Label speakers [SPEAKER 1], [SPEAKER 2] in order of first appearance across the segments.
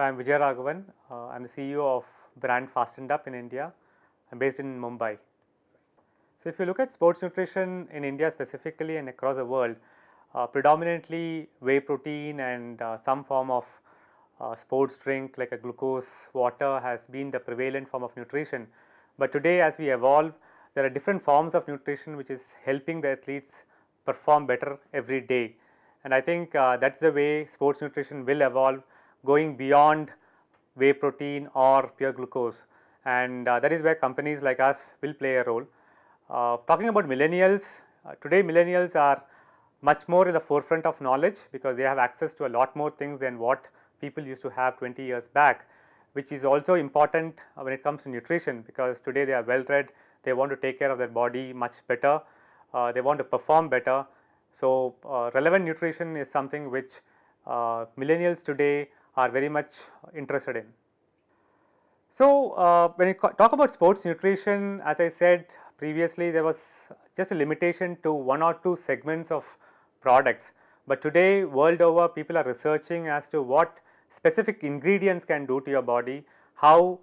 [SPEAKER 1] So, I am Vijayaraghavan. I am the CEO of brand Fast&Up in India. I am based in Mumbai. So, if you look at sports nutrition in India specifically and across the world, predominantly whey protein and some form of sports drink like a glucose water has been the prevalent form of nutrition. But today, as we evolve, there are different forms of nutrition which is helping the athletes perform better every day. And I think that's the way sports nutrition will evolve, going beyond whey protein or pure glucose, and that is where companies like us will play a role. Talking about millennials, today millennials are much more in the forefront of knowledge because they have access to a lot more things than what people used to have 20 years back, which is also important when it comes to nutrition, because today they are well read, they want to take care of their body much better, they want to perform better. So, relevant nutrition is something which millennials today are very much interested in. So, when you talk about sports nutrition, as I said previously, there was just a limitation to one or two segments of products, but today world over people are researching as to what specific ingredients can do to your body, how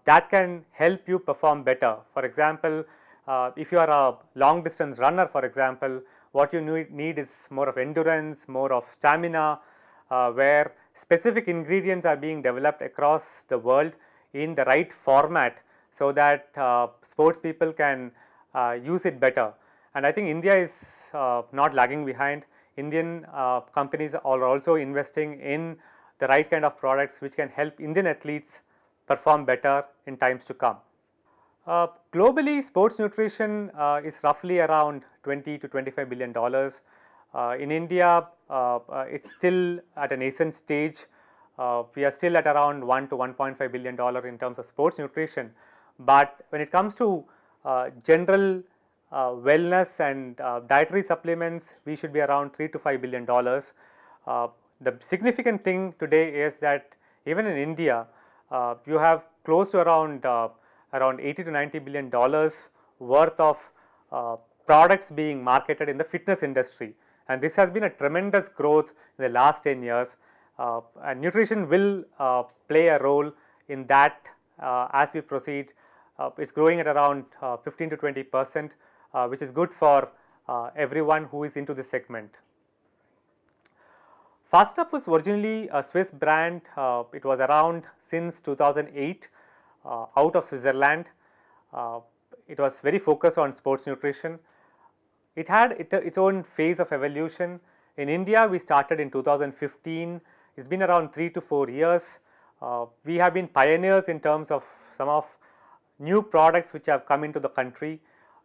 [SPEAKER 1] that can help you perform better. For example, if you are a long distance runner, for example, what you need is more of endurance, more of stamina, where specific ingredients are being developed across the world in the right format, so that sports people can use it better. And I think India is not lagging behind. Indian companies are also investing in the right kind of products which can help Indian athletes perform better in times to come. Globally, sports nutrition is roughly around $20 to $25 billion. In India, it's still at a nascent stage. We are still at around $1 to $1.5 billion in terms of sports nutrition. But when it comes to general wellness and dietary supplements, we should be around $3 to $5 billion. The significant thing today is that even in India, you have close to around $80 to $90 billion worth of products being marketed in the fitness industry, and this has been a tremendous growth in the last 10 years. And nutrition will play a role in that as we proceed. It's growing at around 15 to 20%, which is good for everyone who is into this segment. Fast&Up was originally a Swiss brand. It was around since 2008 out of Switzerland. It was very focused on sports nutrition. It had its own phase of evolution. In India, we started in 2015. It's been around 3 to 4 years. We have been pioneers in terms of some of new products which have come into the country.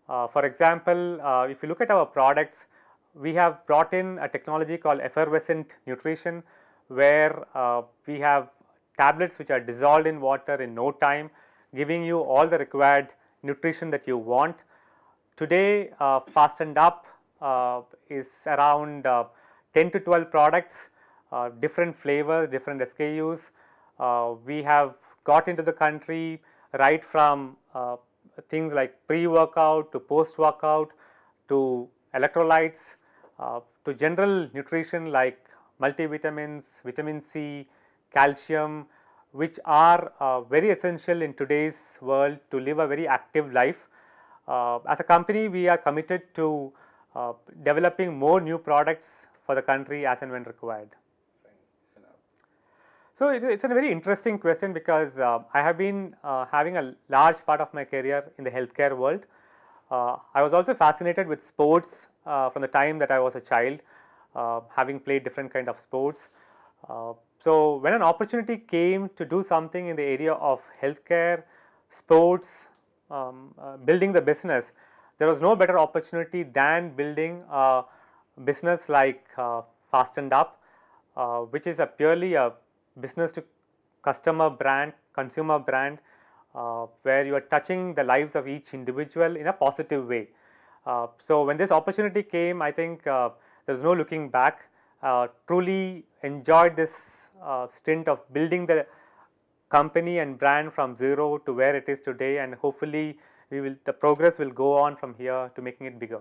[SPEAKER 1] For example, if you look at our products, we have brought in a technology called effervescent nutrition, where we have tablets which are dissolved in water in no time, giving you all the required nutrition that you want. Today, Fast&Up is around 10 to 12 products, different flavors, different SKUs. We have got into the country right from things like pre-workout to post-workout to electrolytes to general nutrition like multivitamins, vitamin C, calcium, which are very essential in today's world to live a very active life. As a company, we are committed to developing more new products for the country as and when required. So, it's a very interesting question because I have been having a large part of my career in the healthcare world. I was also fascinated with sports from the time that I was a child, having played different kind of sports. So, when an opportunity came to do something in the area of healthcare, sports, building the business, there was no better opportunity than building a business like Fast&Up, which is purely a business to customer brand, consumer brand, where you are touching the lives of each individual in a positive way. So, when this opportunity came, I think there is no looking back. Truly enjoyed this stint of building the company and brand from zero to where it is today, and hopefully the progress will go on from here to making it bigger.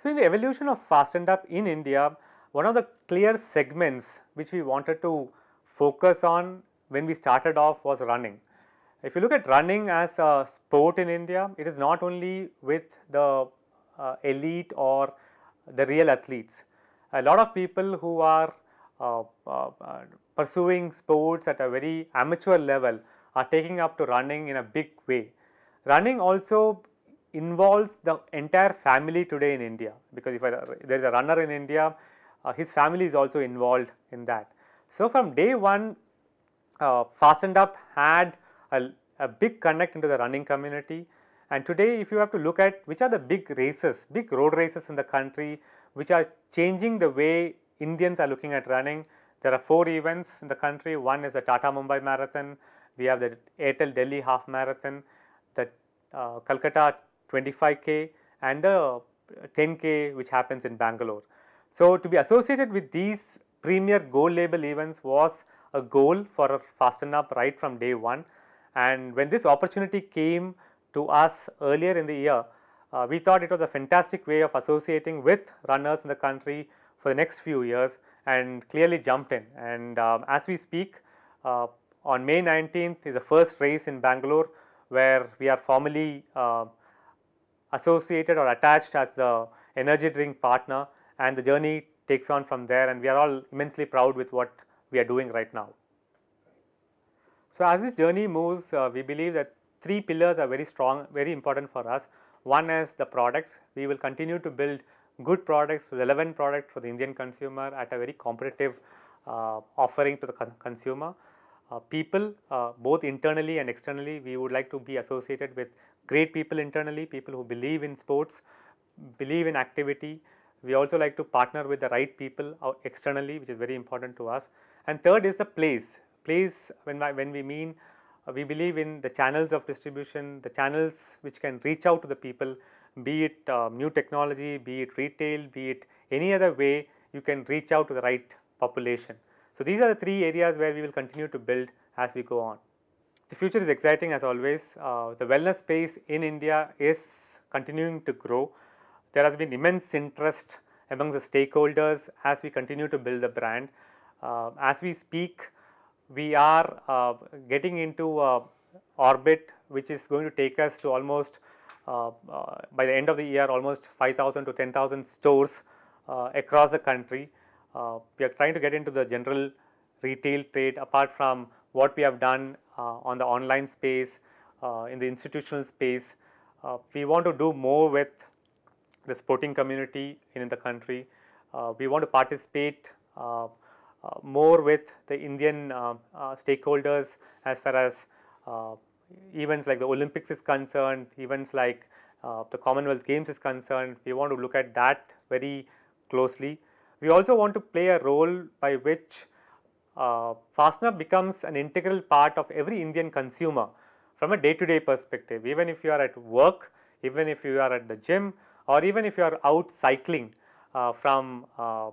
[SPEAKER 1] So, in the evolution of Fast&Up in India, one of the clear segments which we wanted to focus on when we started off was running. If you look at running as a sport in India, it is not only with the elite or the real athletes. A lot of people who are uh, uh, uh, pursuing sports at a very amateur level are taking up to running in a big way. Running also involves the entire family today in India, because if there is a runner in India, his family is also involved in that. So from day one, Fast&Up had a big connect into the running community, and today if you have to look at which are the big races, big road races in the country which are changing the way Indians are looking at running, there are 4 events in the country. One is the Tata Mumbai Marathon, we have the Airtel Delhi Half Marathon, the Calcutta 25K and the 10K which happens in Bangalore. So to be associated with these premier gold label events was a goal for Fast&Up right from day one, and when this opportunity came to us earlier in the year, we thought it was a fantastic way of associating with runners in the country for the next few years, and clearly jumped in. And as we speak, on May 19th is the first race in Bangalore where we are formally associated or attached as the energy drink partner, and the journey takes on from there, and we are all immensely proud with what we are doing right now. So as this journey moves, we believe that 3 pillars are very strong, very important for us. One is the products. We will continue to build good products, relevant products for the Indian consumer at a very competitive offering to the consumer. People, both internally and externally, we would like to be associated with great people internally, people who believe in sports, believe in activity. We also like to partner with the right people externally, which is very important to us. And third is the place. Place, when we mean, we believe in the channels of distribution, the channels which can reach out to the people, be it new technology, be it retail, be it any other way you can reach out to the right population. So these are the 3 areas where we will continue to build as we go on. The future is exciting as always. The wellness space in India is continuing to grow. There has been immense interest among the stakeholders as we continue to build the brand. As we speak, we are getting into orbit which is going to take us to almost by the end of the year almost 5,000 to 10,000 stores across the country. We are trying to get into the general retail trade, apart from what we have done on the online space, in the institutional space. We want to do more with the sporting community in the country. We want to participate more with the Indian stakeholders as far as events like the Olympics is concerned, events like the Commonwealth Games is concerned. We want to look at that very closely. We also want to play a role by which Fast&Up becomes an integral part of every Indian consumer from a day-to-day perspective. Even if you are at work, even if you are at the gym, or even if you are out cycling from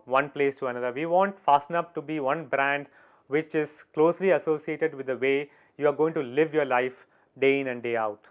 [SPEAKER 1] one place to another, we want Fast&Up to be one brand which is closely associated with the way you are going to live your life day in and day out.